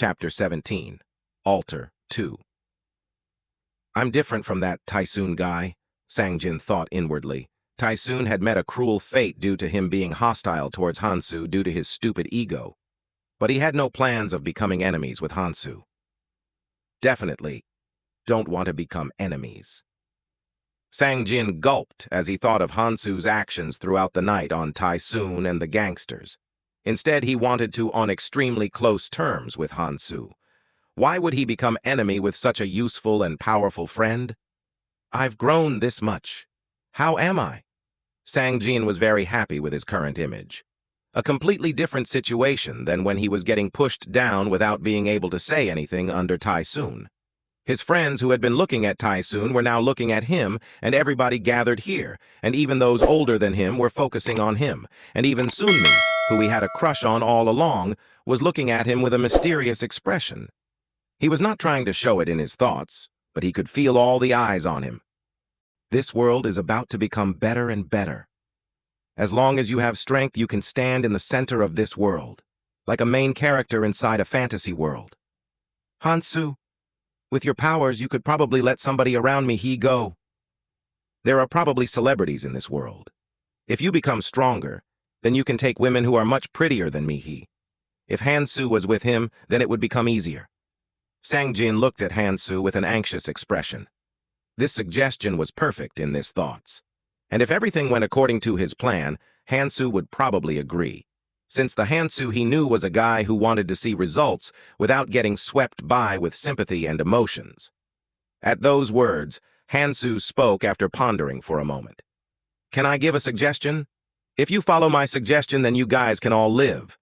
Chapter 17. Altar 2. I'm different from that Tysoon guy, Sangjin thought inwardly. Tysoon had met a cruel fate due to him being hostile towards Hansu due to his stupid ego. But he had no plans of becoming enemies with Hansu. Definitely don't want to become enemies. Sangjin gulped as he thought of Hansu's actions throughout the night on Tysoon and the gangsters. Instead, he wanted to on extremely close terms with Hansu. Why would he become enemy with such a useful and powerful friend? I've grown this much. How am I? Sangjin was very happy with his current image. A completely different situation than when he was getting pushed down without being able to say anything under Tysoon. His friends who had been looking at Tysoon were now looking at him, and everybody gathered here, and even those older than him were focusing on him, and even Sunmi, who he had a crush on all along, was looking at him with a mysterious expression. He was not trying to show it in his thoughts, but he could feel all the eyes on him. This world is about to become better and better. As long as you have strength, you can stand in the center of this world, like a main character inside a fantasy world. Hansu, with your powers, you could probably let somebody around me go. There are probably celebrities in this world. If you become stronger, then you can take women who are much prettier than me. If Hansu was with him, then it would become easier. Sangjin looked at Hansu with an anxious expression. This suggestion was perfect in his thoughts. And if everything went according to his plan, Hansu would probably agree, since the Hansu he knew was a guy who wanted to see results without getting swept by with sympathy and emotions. At those words, Hansu spoke after pondering for a moment. Can I give a suggestion? If you follow my suggestion, then you guys can all live,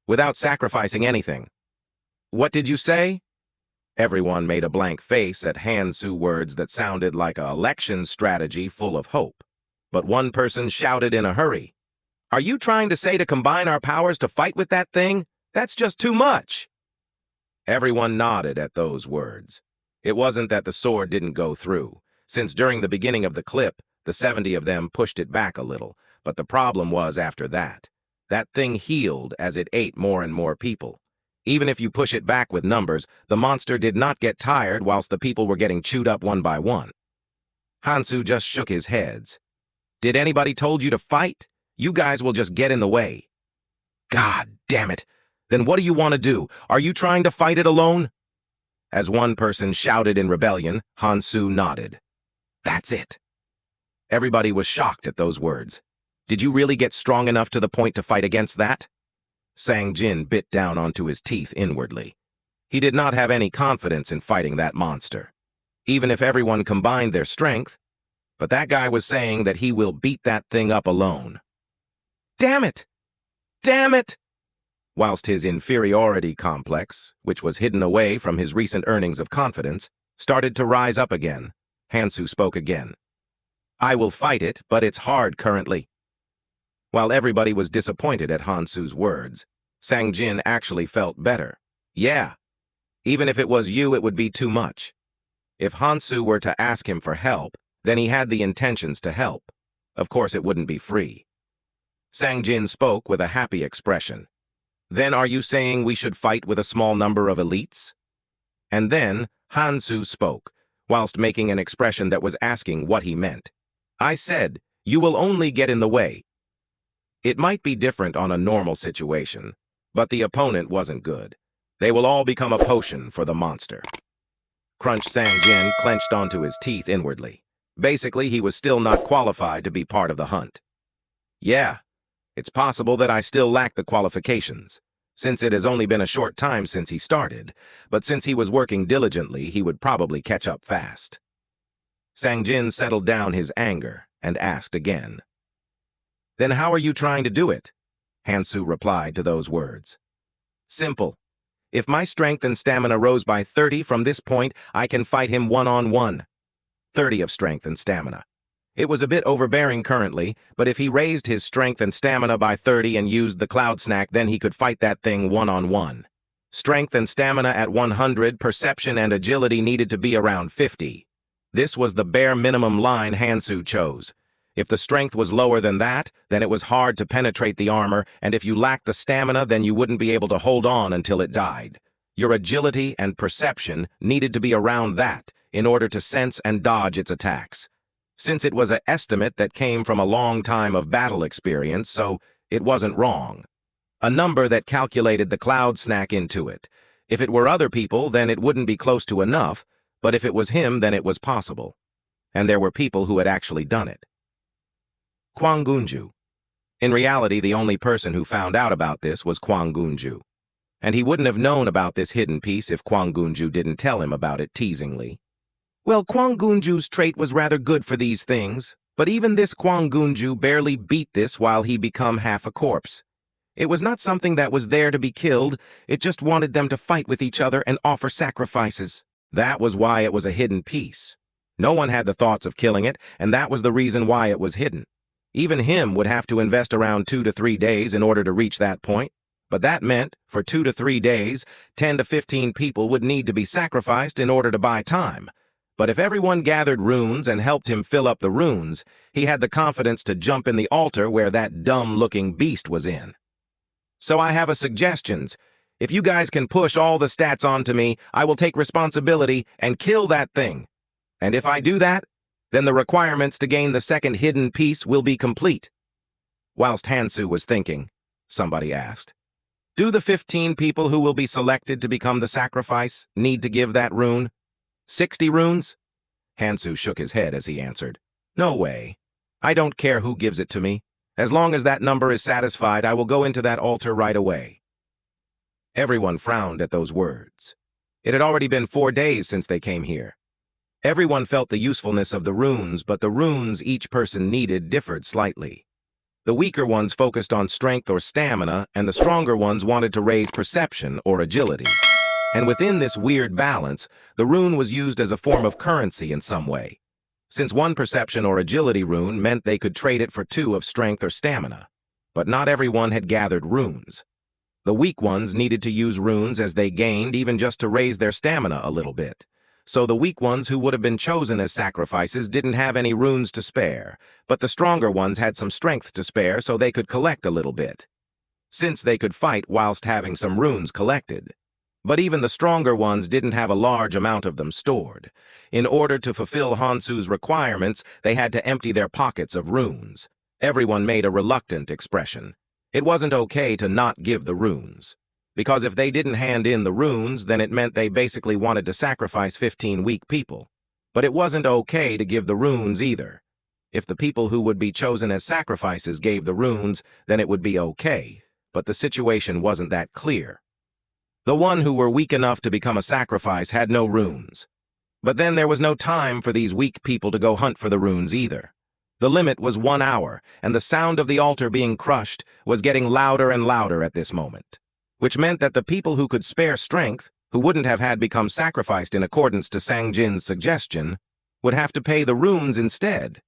without sacrificing anything. What did you say? Everyone made a blank face at Hansu words that sounded like an election strategy full of hope. But one person shouted in a hurry, "Are you trying to say to combine our powers to fight with that thing? That's just too much." Everyone nodded at those words. It wasn't that the sword didn't go through, since during the beginning of the clip, the 70 of them pushed it back a little, but the problem was after that. That thing healed as it ate more and more people. Even if you push it back with numbers, the monster did not get tired whilst the people were getting chewed up one by one. Hansu just shook his head. Did anybody told you to fight? You guys will just get in the way. God damn it. Then what do you want to do? Are you trying to fight it alone? As one person shouted in rebellion, Hansu nodded. That's it. Everybody was shocked at those words. Did you really get strong enough to the point to fight against that? Sangjin bit down onto his teeth inwardly. He did not have any confidence in fighting that monster, even if everyone combined their strength. But that guy was saying that he will beat that thing up alone. Damn it! Damn it! Whilst his inferiority complex, which was hidden away from his recent earnings of confidence, started to rise up again, Hansu spoke again. I will fight it, but it's hard currently. While everybody was disappointed at Hansu's words, Sangjin actually felt better. Yeah, even if it was you, it would be too much. If Hansu were to ask him for help, then he had the intentions to help. Of course, it wouldn't be free. Sangjin spoke with a happy expression. Then are you saying we should fight with a small number of elites? And then Hansu spoke, whilst making an expression that was asking what he meant. I said, you will only get in the way. It might be different on a normal situation, but the opponent wasn't good. They will all become a potion for the monster. Crunch Sangjin clenched onto his teeth inwardly. Basically, he was still not qualified to be part of the hunt. Yeah, it's possible that I still lack the qualifications, since it has only been a short time since he started, but since he was working diligently, he would probably catch up fast. Sangjin settled down his anger and asked again. Then how are you trying to do it? Hansu replied to those words. Simple. If my strength and stamina rose by 30 from this point, I can fight him one-on-one. 30 of strength and stamina. It was a bit overbearing currently, but if he raised his strength and stamina by 30 and used the cloud snack, then he could fight that thing one-on-one. Strength and stamina at 100, perception and agility needed to be around 50. This was the bare minimum line Hansu chose. If the strength was lower than that, then it was hard to penetrate the armor, and if you lacked the stamina, then you wouldn't be able to hold on until it died. Your agility and perception needed to be around that in order to sense and dodge its attacks. Since it was an estimate that came from a long time of battle experience, so it wasn't wrong. A number that calculated the cloud snack into it. If it were other people, then it wouldn't be close to enough, but if it was him, then it was possible. And there were people who had actually done it. Kwang Gunju. In reality, the only person who found out about this was Kwang Gunju. And he wouldn't have known about this hidden piece if Kwang Gunju didn't tell him about it teasingly. Well, Kwang Gunju's trait was rather good for these things, but even this Kwang Gunju barely beat this while he become half a corpse. It was not something that was there to be killed, it just wanted them to fight with each other and offer sacrifices. That was why it was a hidden piece. No one had the thoughts of killing it, and that was the reason why it was hidden. Even him would have to invest around 2 to 3 days in order to reach that point. But that meant, for 2 to 3 days, 10 to 15 people would need to be sacrificed in order to buy time. But if everyone gathered runes and helped him fill up the runes, he had the confidence to jump in the altar where that dumb-looking beast was in. So I have a suggestions. If you guys can push all the stats onto me, I will take responsibility and kill that thing. And if I do that, then the requirements to gain the second hidden piece will be complete. Whilst Hansu was thinking, somebody asked, do the 15 people who will be selected to become the sacrifice need to give that rune? 60 runes? Hansu shook his head as he answered, no way. I don't care who gives it to me. As long as that number is satisfied, I will go into that altar right away. Everyone frowned at those words. It had already been 4 days since they came here. Everyone felt the usefulness of the runes, but the runes each person needed differed slightly. The weaker ones focused on strength or stamina, and the stronger ones wanted to raise perception or agility. And within this weird balance, the rune was used as a form of currency in some way. Since one perception or agility rune meant they could trade it for 2 of strength or stamina. But not everyone had gathered runes. The weak ones needed to use runes as they gained, even just to raise their stamina a little bit. So the weak ones who would have been chosen as sacrifices didn't have any runes to spare, but the stronger ones had some strength to spare so they could collect a little bit. Since they could fight whilst having some runes collected. But even the stronger ones didn't have a large amount of them stored. In order to fulfill Hansu's requirements, they had to empty their pockets of runes. Everyone made a reluctant expression. It wasn't okay to not give the runes. Because if they didn't hand in the runes, then it meant they basically wanted to sacrifice 15 weak people. But it wasn't okay to give the runes either. If the people who would be chosen as sacrifices gave the runes, then it would be okay. But the situation wasn't that clear. The one who were weak enough to become a sacrifice had no runes. But then there was no time for these weak people to go hunt for the runes either. The limit was 1 hour, and the sound of the altar being crushed was getting louder and louder at this moment. Which meant that the people who could spare strength, who wouldn't have had become sacrificed in accordance to Sangjin's suggestion, would have to pay the runes instead.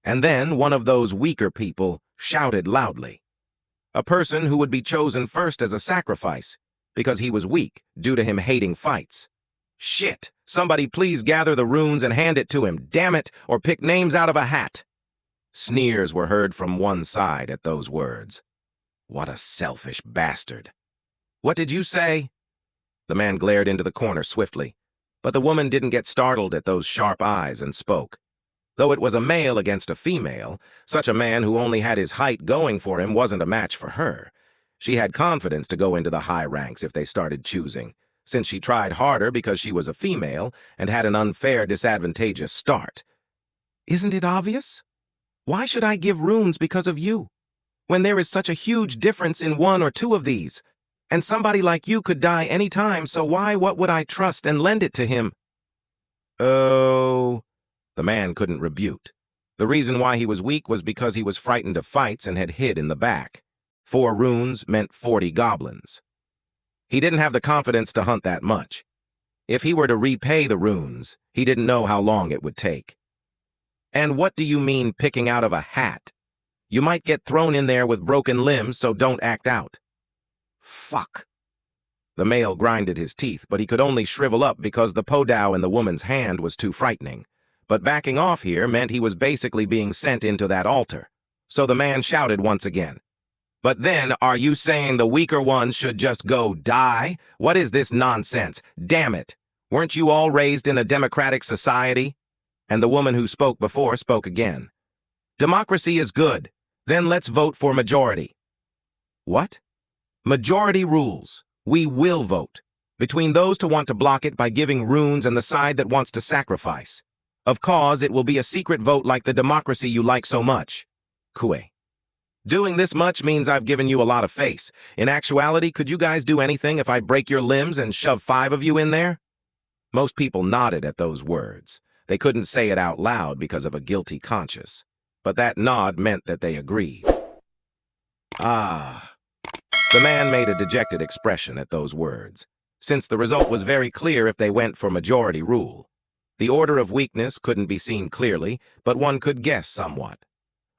And then one of those weaker people shouted loudly. A person who would be chosen first as a sacrifice, because he was weak due to him hating fights. Shit! Somebody please gather the runes and hand it to him, damn it, or pick names out of a hat. Sneers were heard from one side at those words. What a selfish bastard. What did you say? The man glared into the corner swiftly, but the woman didn't get startled at those sharp eyes and spoke. Though it was a male against a female, such a man who only had his height going for him wasn't a match for her. She had confidence to go into the high ranks if they started choosing, since she tried harder because she was a female and had an unfair, disadvantageous start. Isn't it obvious? Why should I give runes because of you? When there is such a huge difference in 1 or 2 of these, and somebody like you could die any time, so what would I trust and lend it to him? Oh, the man couldn't rebuke. The reason why he was weak was because he was frightened of fights and had hid in the back. 4 runes meant 40 goblins. He didn't have the confidence to hunt that much. If he were to repay the runes, he didn't know how long it would take. And what do you mean picking out of a hat? You might get thrown in there with broken limbs, so don't act out. Fuck. The male grinded his teeth, but he could only shrivel up because the podao in the woman's hand was too frightening. But backing off here meant he was basically being sent into that altar. So the man shouted once again. But then, are you saying the weaker ones should just go die? What is this nonsense? Damn it! Weren't you all raised in a democratic society? And the woman who spoke before spoke again. Democracy is good. Then let's vote for majority. What? Majority rules. We will vote. Between those to want to block it by giving runes and the side that wants to sacrifice. Of course, it will be a secret vote like the democracy you like so much. Kue. Doing this much means I've given you a lot of face. In actuality, could you guys do anything if I break your limbs and shove 5 of you in there? Most people nodded at those words. They couldn't say it out loud because of a guilty conscience. But that nod meant that they agreed. Ah. The man made a dejected expression at those words, since the result was very clear if they went for majority rule. The order of weakness couldn't be seen clearly, but one could guess somewhat.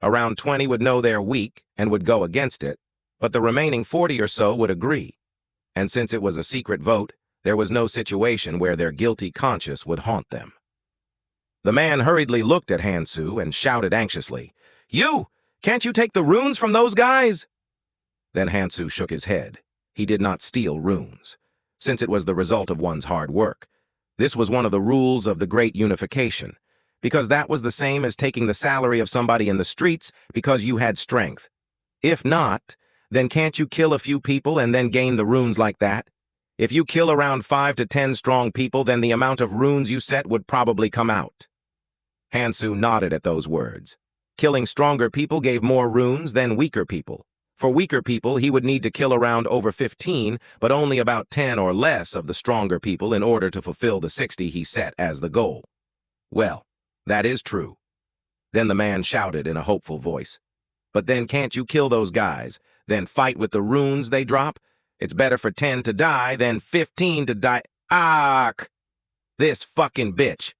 Around 20 would know they're weak and would go against it, but the remaining 40 or so would agree. And since it was a secret vote, there was no situation where their guilty conscience would haunt them. The man hurriedly looked at Hansu and shouted anxiously, "You! Can't you take the runes from those guys?" Then Hansu shook his head. He did not steal runes, since it was the result of one's hard work. This was one of the rules of the Great Unification, because that was the same as taking the salary of somebody in the streets because you had strength. If not, then can't you kill a few people and then gain the runes like that? If you kill around 5 to 10 strong people, then the amount of runes you set would probably come out. Hansu nodded at those words. Killing stronger people gave more runes than weaker people. For weaker people, he would need to kill around over 15, but only about 10 or less of the stronger people in order to fulfill the 60 he set as the goal. Well, that is true. Then the man shouted in a hopeful voice. But then can't you kill those guys, then fight with the runes they drop? It's better for 10 to die than 15 to die. Ah! This fucking bitch.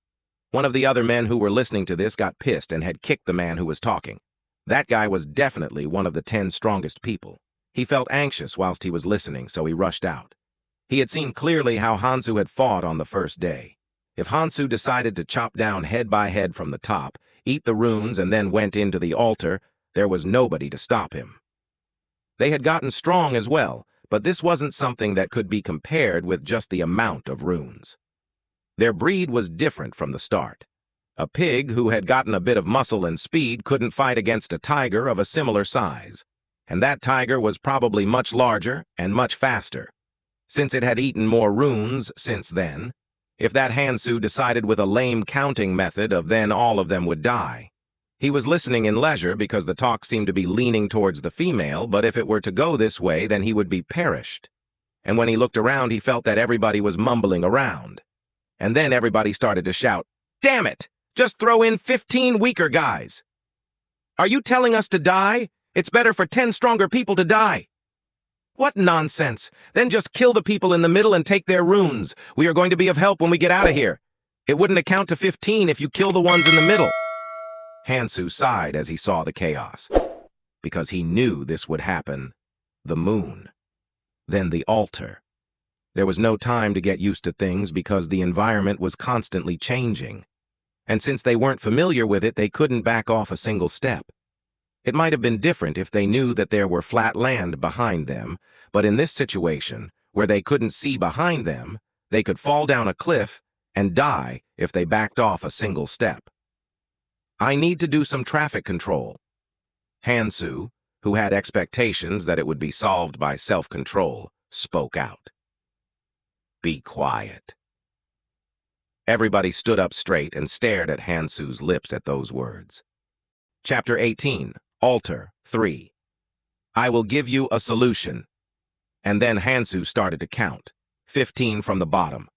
One of the other men who were listening to this got pissed and had kicked the man who was talking. That guy was definitely one of the 10 strongest people. He felt anxious whilst he was listening, so he rushed out. He had seen clearly how Hansu had fought on the first day. If Hansu decided to chop down head by head from the top, eat the runes, and then went into the altar, there was nobody to stop him. They had gotten strong as well, but this wasn't something that could be compared with just the amount of runes. Their breed was different from the start. A pig who had gotten a bit of muscle and speed couldn't fight against a tiger of a similar size, and that tiger was probably much larger and much faster, since it had eaten more runes since then. If that Hansu decided with a lame counting method of then all of them would die. He was listening in leisure because the talk seemed to be leaning towards the female, but if it were to go this way, then he would be perished. And when he looked around, he felt that everybody was mumbling around. And then everybody started to shout, "Damn it! Just throw in 15 weaker guys! Are you telling us to die? It's better for 10 stronger people to die." What nonsense! Then just kill the people in the middle and take their runes. We are going to be of help when we get out of here. It wouldn't account to 15 if you kill the ones in the middle. Hansu sighed as he saw the chaos, because he knew this would happen. The moon. Then the altar. There was no time to get used to things because the environment was constantly changing. And since they weren't familiar with it, they couldn't back off a single step. It might have been different if they knew that there were flat land behind them, but in this situation, where they couldn't see behind them, they could fall down a cliff and die if they backed off a single step. I need to do some traffic control. Hansu, who had expectations that it would be solved by self-control, spoke out. Be quiet. Everybody stood up straight and stared at Hansu's lips at those words. Chapter 18, Altar 3. I will give you a solution. And then Hansu started to count. 15 from the bottom.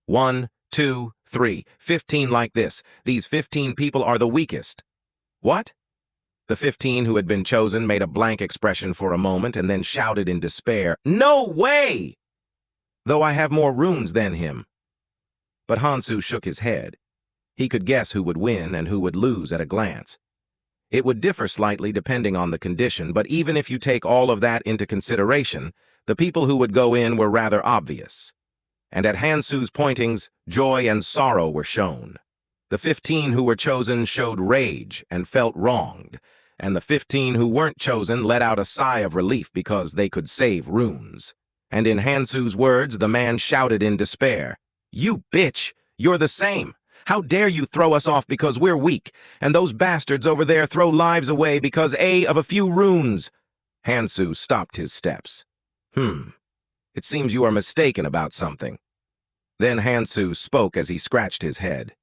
1, 2, 3. 15 like this. These 15 people are the weakest. What? The 15 who had been chosen made a blank expression for a moment and then shouted in despair, "No way! Though I have more runes than him." But Hansu shook his head. He could guess who would win and who would lose at a glance. It would differ slightly depending on the condition, but even if you take all of that into consideration, the people who would go in were rather obvious. And at Hansu's pointings, joy and sorrow were shown. The 15 who were chosen showed rage and felt wronged. and the 15 who weren't chosen let out a sigh of relief because they could save runes. And in Hansu's words, the man shouted in despair, "You bitch! You're the same! How dare you throw us off because we're weak, and those bastards over there throw lives away because of a few runes!" Hansu stopped his steps. It seems you are mistaken about something." Then Hansu spoke as he scratched his head.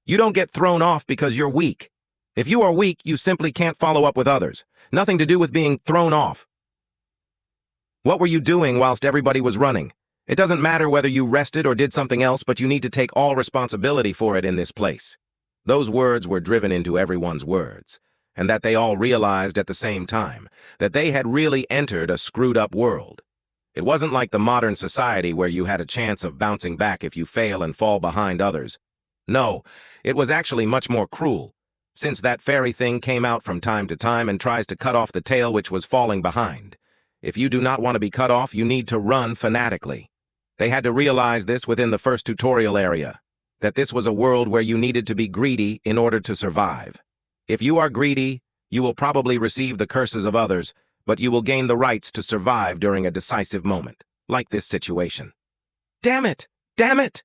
"You don't get thrown off because you're weak. If you are weak, you simply can't follow up with others. Nothing to do with being thrown off. What were you doing whilst everybody was running? It doesn't matter whether you rested or did something else, but you need to take all responsibility for it in this place." Those words were driven into everyone's words, and that they all realized at the same time that they had really entered a screwed-up world. It wasn't like the modern society where you had a chance of bouncing back if you fail and fall behind others. No, it was actually much more cruel, since that fairy thing came out from time to time and tries to cut off the tail which was falling behind. If you do not want to be cut off, you need to run fanatically. They had to realize this within the first tutorial area, that this was a world where you needed to be greedy in order to survive. If you are greedy, you will probably receive the curses of others, but you will gain the rights to survive during a decisive moment, like this situation. "Damn it! Damn it!"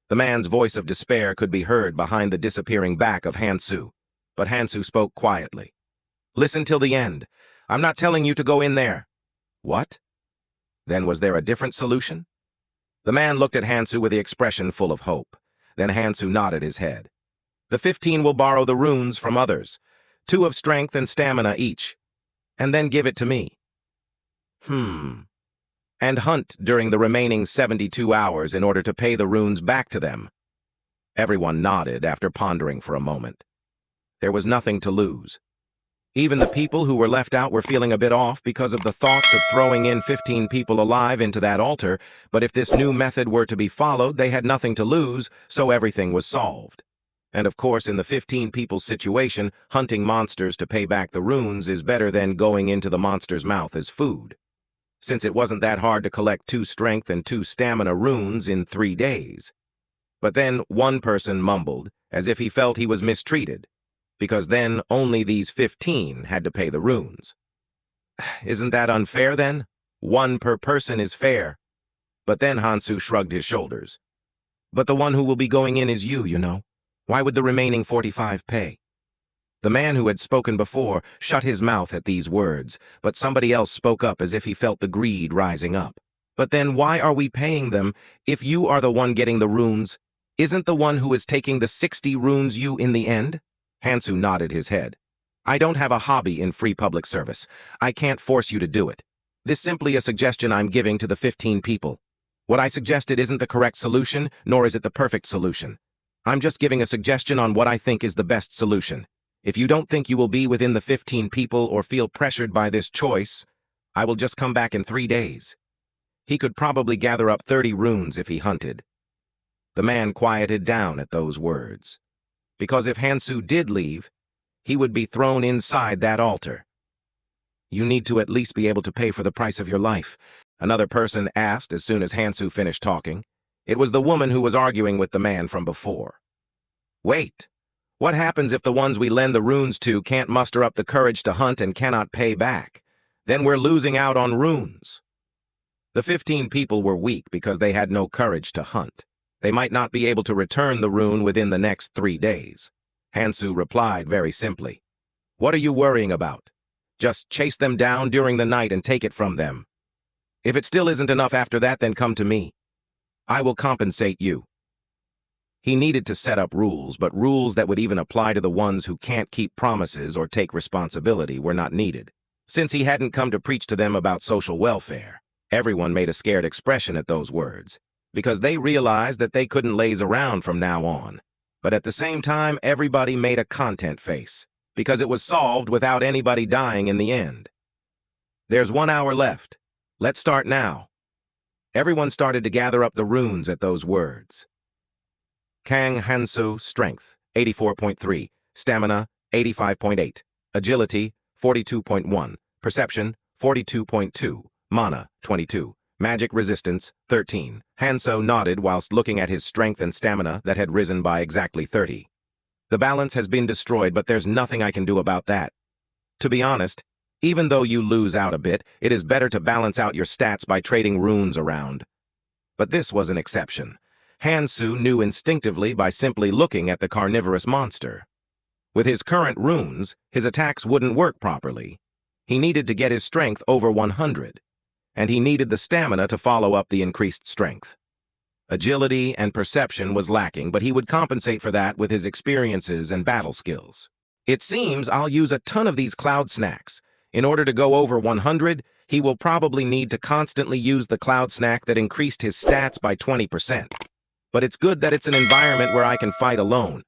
The man's voice of despair could be heard behind the disappearing back of Hansu, but Hansu spoke quietly. "Listen till the end. I'm not telling you to go in there." "What? Then was there a different solution?" The man looked at Hansu with the expression full of hope. Then Hansu nodded his head. "The 15 will borrow the runes from others, 2 of strength and stamina each, and then give it to me. And hunt during the remaining 72 hours in order to pay the runes back to them." Everyone nodded after pondering for a moment. There was nothing to lose. Even the people who were left out were feeling a bit off because of the thoughts of throwing in 15 people alive into that altar, but if this new method were to be followed, they had nothing to lose, so everything was solved. And of course, in the 15 people's situation, hunting monsters to pay back the runes is better than going into the monster's mouth as food, since it wasn't that hard to collect 2 strength and 2 stamina runes in 3 days. But then one person mumbled, as if he felt he was mistreated, because then only these 15 had to pay the runes. "Isn't that unfair then? 1 per person is fair." But then Hansu shrugged his shoulders. "But the one who will be going in is you know. Why would the remaining 45 pay?" The man who had spoken before shut his mouth at these words, but somebody else spoke up as if he felt the greed rising up. "But then why are we paying them if you are the one getting the runes? Isn't the one who is taking the 60 runes you in the end?" Hansu nodded his head. "I don't have a hobby in free public service. I can't force you to do it. This is simply a suggestion I'm giving to the 15 people. What I suggested isn't the correct solution, nor is it the perfect solution. I'm just giving a suggestion on what I think is the best solution. If you don't think you will be within the 15 people or feel pressured by this choice, I will just come back in 3 days." He could probably gather up 30 runes if he hunted. The man quieted down at those words, because if Hansu did leave, he would be thrown inside that altar. "You need to at least be able to pay for the price of your life," another person asked as soon as Hansu finished talking. It was the woman who was arguing with the man from before. "Wait, what happens if the ones we lend the runes to can't muster up the courage to hunt and cannot pay back? Then we're losing out on runes." The 15 people were weak because they had no courage to hunt. They might not be able to return the rune within the next 3 days. Hansu replied very simply, "What are you worrying about? Just chase them down during the night and take it from them. If it still isn't enough after that, then come to me. I will compensate you." He needed to set up rules, but rules that would even apply to the ones who can't keep promises or take responsibility were not needed. Since he hadn't come to preach to them about social welfare, everyone made a scared expression at those words, because they realized that they couldn't laze around from now on. But at the same time, everybody made a content face, because it was solved without anybody dying in the end. "There's 1 hour left. Let's start now." Everyone started to gather up the runes at those words. Kang Hansu, Strength, 84.3, Stamina, 85.8, Agility, 42.1, Perception, 42.2, Mana, 22. Magic Resistance, 13. Hansu nodded whilst looking at his strength and stamina that had risen by exactly 30. "The balance has been destroyed, but there's nothing I can do about that." To be honest, even though you lose out a bit, it is better to balance out your stats by trading runes around. But this was an exception. Hansu knew instinctively by simply looking at the carnivorous monster. With his current runes, his attacks wouldn't work properly. He needed to get his strength over 100, and he needed the stamina to follow up the increased strength. Agility and perception was lacking, but he would compensate for that with his experiences and battle skills. It seems I'll use a ton of these cloud snacks. In order to go over 100, he will probably need to constantly use the cloud snack that increased his stats by 20%. But it's good that it's an environment where I can fight alone.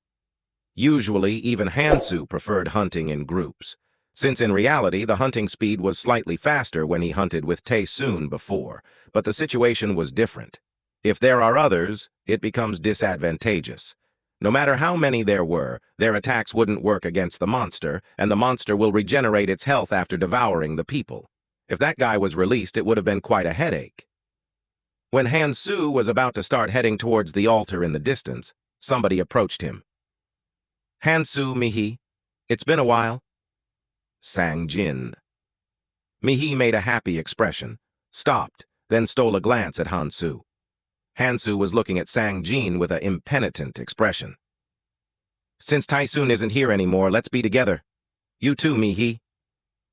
Usually, even Hansu preferred hunting in groups, since in reality the hunting speed was slightly faster when he hunted with Tae-soon before, but the situation was different. If there are others, it becomes disadvantageous. No matter how many there were, their attacks wouldn't work against the monster, and the monster will regenerate its health after devouring the people. If that guy was released, it would have been quite a headache. When Hansu was about to start heading towards the altar in the distance, somebody approached him. "Hansu, Mihi, it's been a while." Sangjin. Mihi made a happy expression, stopped, then stole a glance at Hansu. Hansu was looking at Sangjin with an impenitent expression. "Since Tae-soon isn't here anymore, let's be together. You too, Mihi."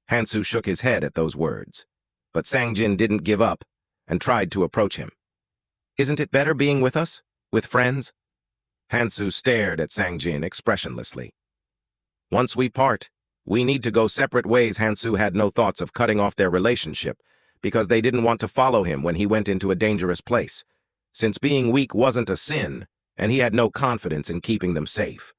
Hansu shook his head at those words, but Sangjin didn't give up and tried to approach him. "Isn't it better being with us? With friends?" Hansu stared at Sangjin expressionlessly. "Once we part, we need to go separate ways." Hansu had no thoughts of cutting off their relationship because they didn't want to follow him when he went into a dangerous place, since being weak wasn't a sin, and he had no confidence in keeping them safe.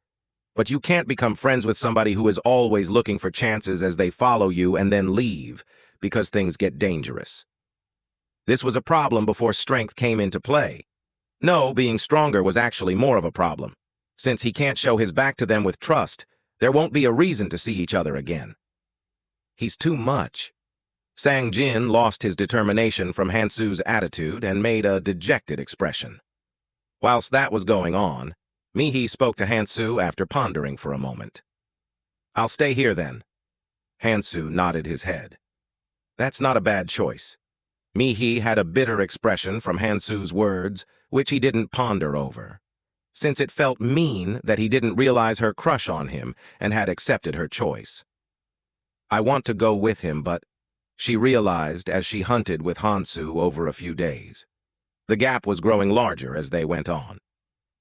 But you can't become friends with somebody who is always looking for chances as they follow you and then leave, because things get dangerous. This was a problem before strength came into play. No, being stronger was actually more of a problem. Since he can't show his back to them with trust, there won't be a reason to see each other again. He's too much. Sangjin lost his determination from Hansu's attitude and made a dejected expression. Whilst that was going on, Mihi spoke to Hansu after pondering for a moment. "I'll stay here then." Hansu nodded his head. That's not a bad choice. Mihi had a bitter expression from Hansu's words, which he didn't ponder over, since it felt mean that he didn't realize her crush on him and had accepted her choice. "I want to go with him, but," she realized as she hunted with Hansu over a few days. The gap was growing larger as they went on,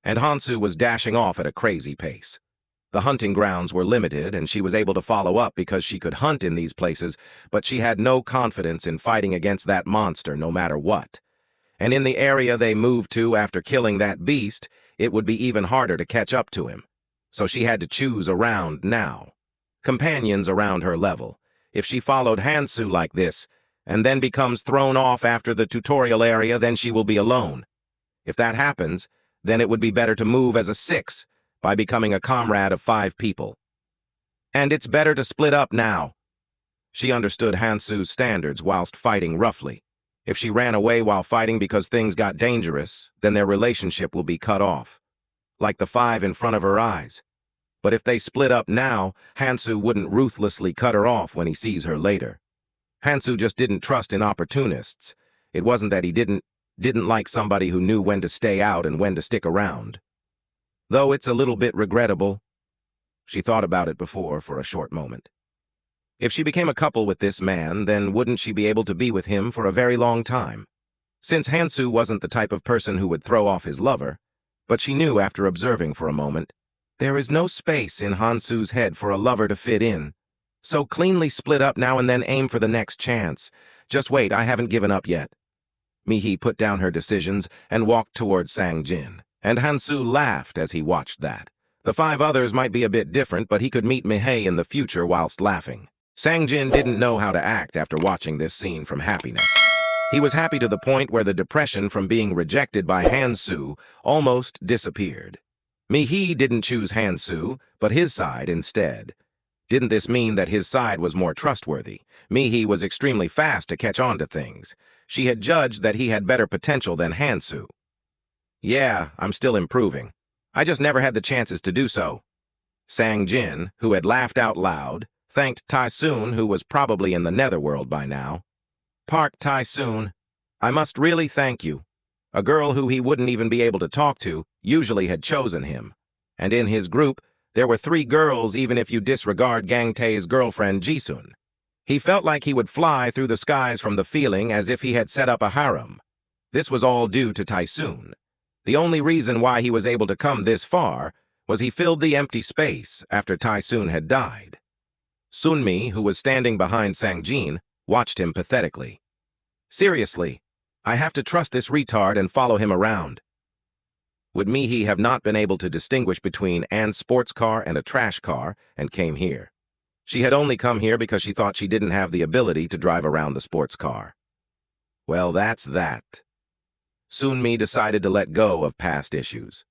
and Hansu was dashing off at a crazy pace. The hunting grounds were limited, and she was able to follow up because she could hunt in these places, but she had no confidence in fighting against that monster no matter what. And in the area they moved to after killing that beast, it would be even harder to catch up to him. So she had to choose around now. Companions around her level. If she followed Hansu like this, and then becomes thrown off after the tutorial area, then she will be alone. If that happens, then it would be better to move as a 6, by becoming a comrade of 5 people. And it's better to split up now. She understood Hansu's standards whilst fighting roughly. If she ran away while fighting because things got dangerous, then their relationship will be cut off, like the 5 in front of her eyes. But if they split up now, Hansu wouldn't ruthlessly cut her off when he sees her later. Hansu just didn't trust in opportunists. It wasn't that he didn't like somebody who knew when to stay out and when to stick around. Though it's a little bit regrettable. She thought about it before for a short moment. If she became a couple with this man, then wouldn't she be able to be with him for a very long time? Since Hansu wasn't the type of person who would throw off his lover, but she knew after observing for a moment, there is no space in Hansu's head for a lover to fit in. So cleanly split up now and then aim for the next chance. Just wait, I haven't given up yet. Mihi put down her decisions and walked towards Sangjin, and Hansu laughed as he watched that. The 5 others might be a bit different, but he could meet Mihi in the future whilst laughing. Sangjin didn't know how to act after watching this scene from happiness. He was happy to the point where the depression from being rejected by Hansu almost disappeared. Mihi didn't choose Hansu, but his side instead. Didn't this mean that his side was more trustworthy? Mihi was extremely fast to catch on to things. She had judged that he had better potential than Hansu. "Yeah, I'm still improving. I just never had the chances to do so." Sangjin, who had laughed out loud, thanked Tai-soon, who was probably in the netherworld by now. Park Tai-soon, I must really thank you. A girl who he wouldn't even be able to talk to usually had chosen him. And in his group, there were 3 girls even if you disregard Gang Tae's girlfriend Jisun. He felt like he would fly through the skies from the feeling as if he had set up a harem. This was all due to Tai-soon. The only reason why he was able to come this far was he filled the empty space after Tai-soon had died. Sunmi, who was standing behind Sangjin, watched him pathetically. Seriously, I have to trust this retard and follow him around. Would Mihi have not been able to distinguish between an sports car and a trash car and came here? She had only come here because she thought she didn't have the ability to drive around the sports car. Well, that's that. Sunmi decided to let go of past issues.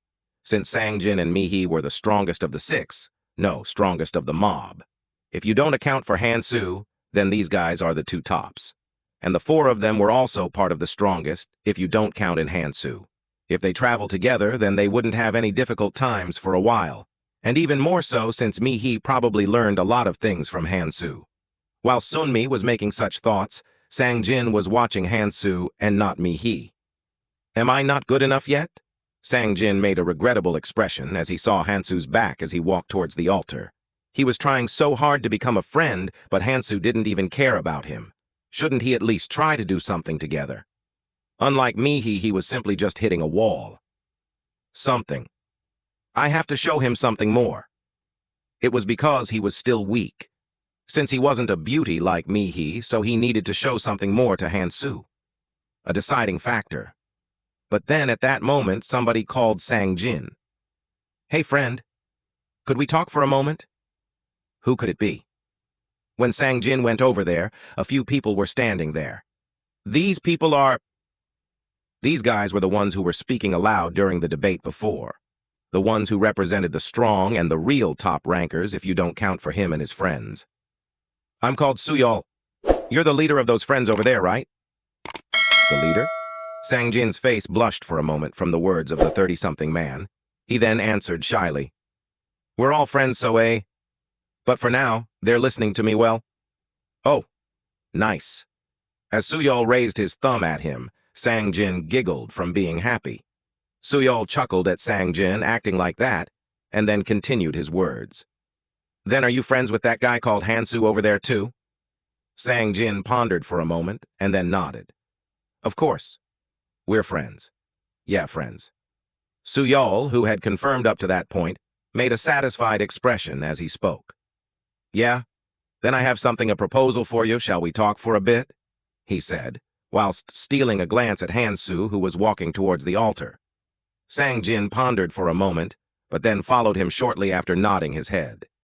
Since Sangjin and Mihi were the strongest of the 6, no, strongest of the mob. If you don't account for Hansu, then these guys are the 2 tops. And the 4 of them were also part of the strongest, if you don't count in Hansu. If they traveled together, then they wouldn't have any difficult times for a while. And even more so since Mihi probably learned a lot of things from Hansu. While Sunmi was making such thoughts, Sangjin was watching Hansu and not Mihi. Am I not good enough yet? Sangjin made a regrettable expression as he saw Hansu's back as he walked towards the altar. He was trying so hard to become a friend, but Hansu didn't even care about him. Shouldn't he at least try to do something together? Unlike Mihi, he was simply just hitting a wall. Something. I have to show him something more. It was because he was still weak. Since he wasn't a beauty like Mihi, so he needed to show something more to Hansu. A deciding factor. But then at that moment, somebody called Sangjin. Hey friend, could we talk for a moment? Who could it be? When Sangjin went over there, a few people were standing there. These people are... These guys were the ones who were speaking aloud during the debate before. The ones who represented the strong and the real top rankers if you don't count for him and his friends. I'm called Suol. You're the leader of those friends over there, right? The leader? Sangjin's face blushed for a moment from the words of the 30-something man. He then answered shyly. We're all friends, so eh? But for now, they're listening to me well. Oh, nice. As Suol raised his thumb at him, Sangjin giggled from being happy. Suol chuckled at Sangjin acting like that, and then continued his words. Then are you friends with that guy called Hansu over there too? Sangjin pondered for a moment, and then nodded. Of course. We're friends. Yeah, friends. Suol, who had confirmed up to that point, made a satisfied expression as he spoke. Yeah? Then I have a proposal for you. Shall we talk for a bit? He said, whilst stealing a glance at Hansu, who was walking towards the altar. Sangjin pondered for a moment, but then followed him shortly after nodding his head.